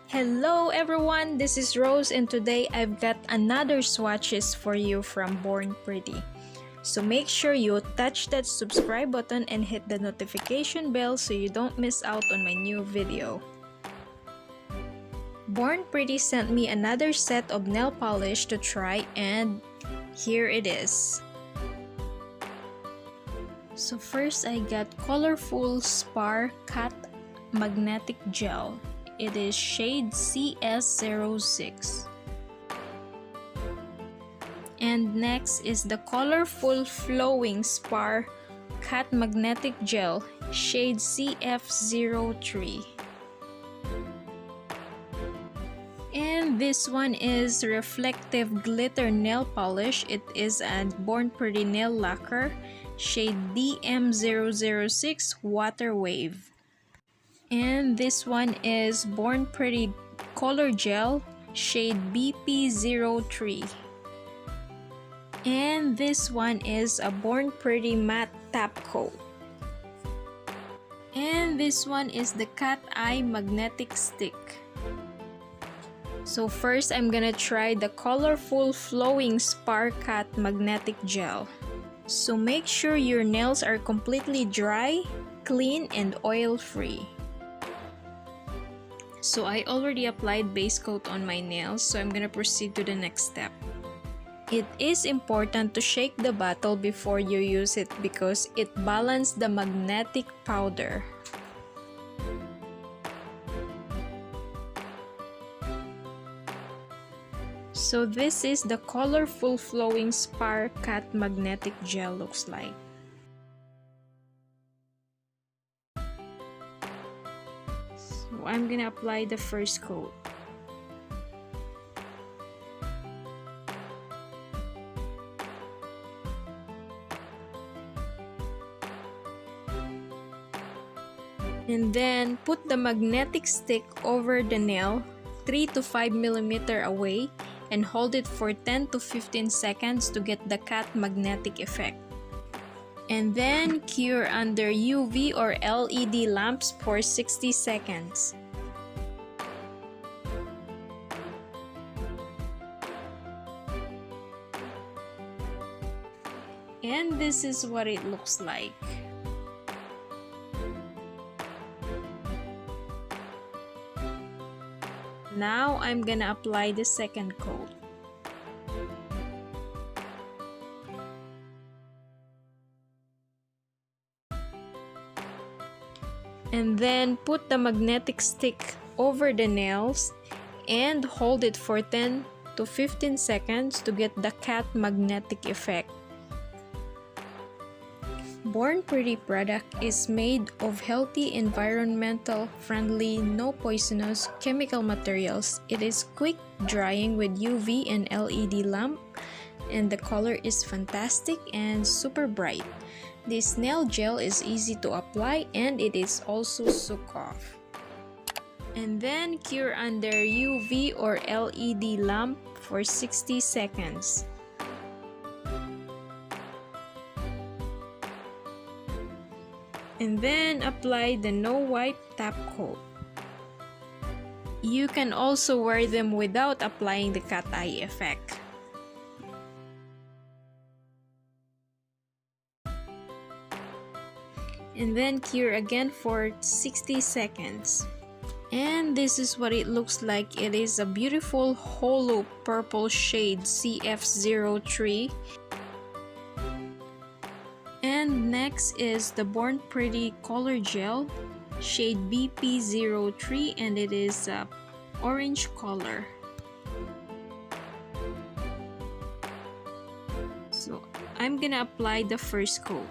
Hello everyone, this is Rose and today I've got another swatches for you from Born Pretty. So make sure you touch that subscribe button and hit the notification bell so you don't miss out on my new video. Born Pretty sent me another set of nail polish to try and here it is. So first I got colorful Spar Cat Magnetic Gel. It is shade CS06. And next is the colorful flowing Spar Cat Magnetic Gel, shade CF03. And this one is reflective glitter nail polish. It is a Born Pretty nail lacquer, shade DM006 Water Wave. And this one is Born Pretty Color Gel, shade BP03. And this one is a Born Pretty Matte Top Coat. And this one is the Cat Eye Magnetic Stick. So first I'm gonna try the colorful flowing Spar Cat Magnetic Gel. So make sure your nails are completely dry, clean, and oil-free. So I already applied base coat on my nails, so I'm gonna proceed to the next step. It is important to shake the bottle before you use it because it balances the magnetic powder. So this is the colorful flowing Spar Cat Magnetic Gel looks like. I'm gonna apply the first coat. And then put the magnetic stick over the nail 3 to 5 mm away and hold it for 10 to 15 seconds to get the cat magnetic effect. And then cure under UV or LED lamps for 60 seconds. And this is what it looks like. Now I'm gonna apply the second coat. And then put the magnetic stick over the nails and hold it for 10 to 15 seconds to get the cat magnetic effect. Born Pretty product is made of healthy, environmental friendly, no poisonous chemical materials. It is quick drying with UV and LED lamp, and the color is fantastic and super bright. This nail gel is easy to apply and it is also soak off. And then cure under UV or LED lamp for 60 seconds. And then apply the no wipe top coat. You can also wear them without applying the cat eye effect. And then cure again for 60 seconds. And this is what it looks like. It is a beautiful hollow purple shade CF03. And next is the Born Pretty Color Gel, shade BP03, and it is a orange color. So I'm gonna apply the first coat.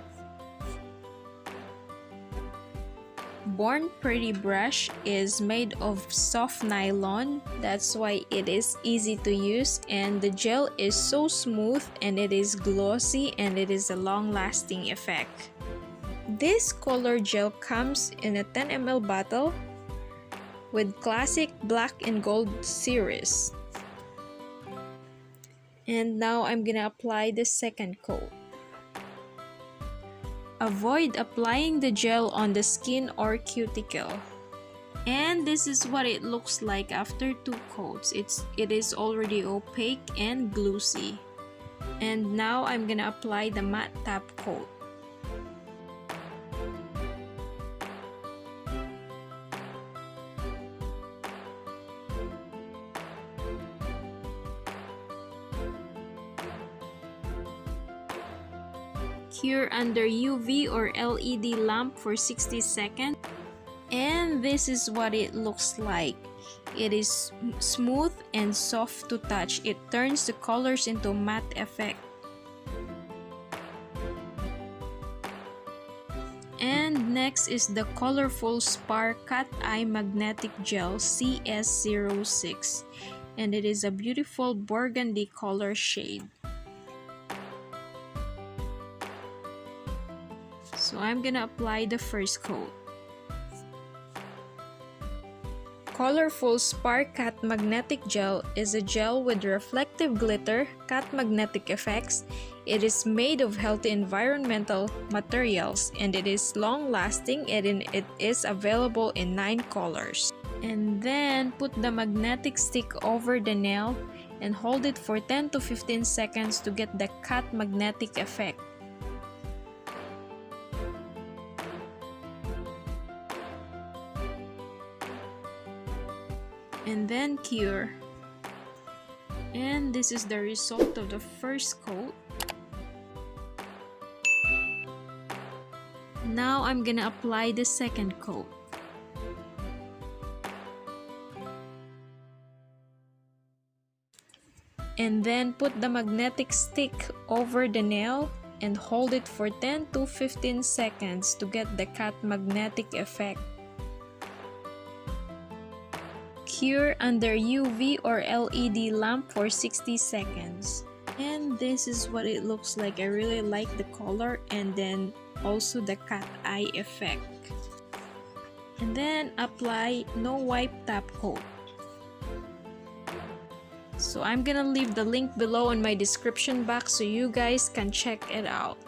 Born Pretty brush is made of soft nylon, that's why it is easy to use, and the gel is so smooth and it is glossy and it is a long-lasting effect. This color gel comes in a 10 ml bottle with classic black and gold series. And now I'm gonna apply the second coat. Avoid applying the gel on the skin or cuticle. And this is what it looks like after 2 coats. It is already opaque and glossy. And now I'm gonna apply the matte top coat. Cure under UV or LED lamp for 60 seconds. And this is what it looks like. It is smooth and soft to touch. It turns the colors into matte effect. And next is the colorful Spar Cat Eye Magnetic Gel CS06. And it is a beautiful burgundy color shade. So I'm gonna apply the first coat. Colorful Spar Cat Magnetic Gel is a gel with reflective glitter, cat magnetic effects. It is made of healthy environmental materials and it is long-lasting and it is available in 9 colors. And then put the magnetic stick over the nail and hold it for 10 to 15 seconds to get the cat magnetic effect. And then cure. And this is the result of the first coat. Now I'm gonna apply the second coat. And then put the magnetic stick over the nail and hold it for 10 to 15 seconds to get the cat magnetic effect. Cure under UV or LED lamp for 60 seconds. And this is what it looks like. I really like the color and then also the cat eye effect. And then apply no wipe top coat. So I'm gonna leave the link below in my description box so you guys can check it out.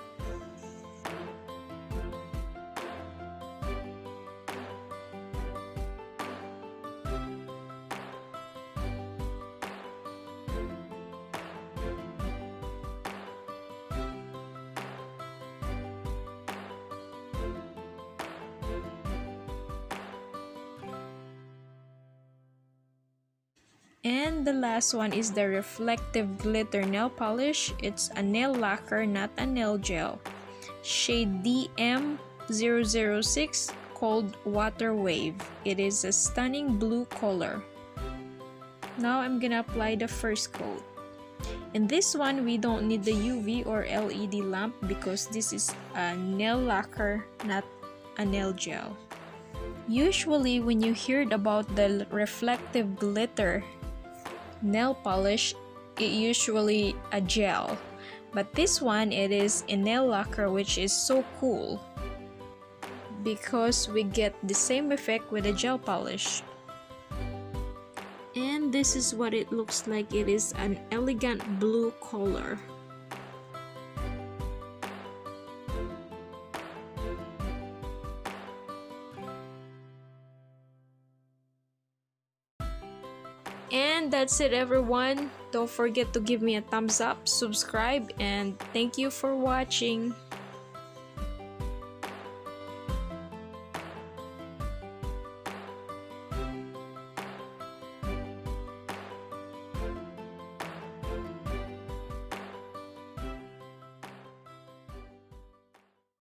And the last one is the reflective glitter nail polish. It's a nail lacquer, not a nail gel. Shade DM006 called Water Wave. It is a stunning blue color. Now I'm gonna apply the first coat. In this one, we don't need the UV or LED lamp because this is a nail lacquer, not a nail gel. Usually, when you heard about the reflective glitter nail polish, it usually a gel, but this one it is a nail lacquer, which is so cool because we get the same effect with a gel polish. And this is what it looks like. It is an elegant blue color. And that's it, everyone. Don't forget to give me a thumbs up, subscribe, and thank you for watching.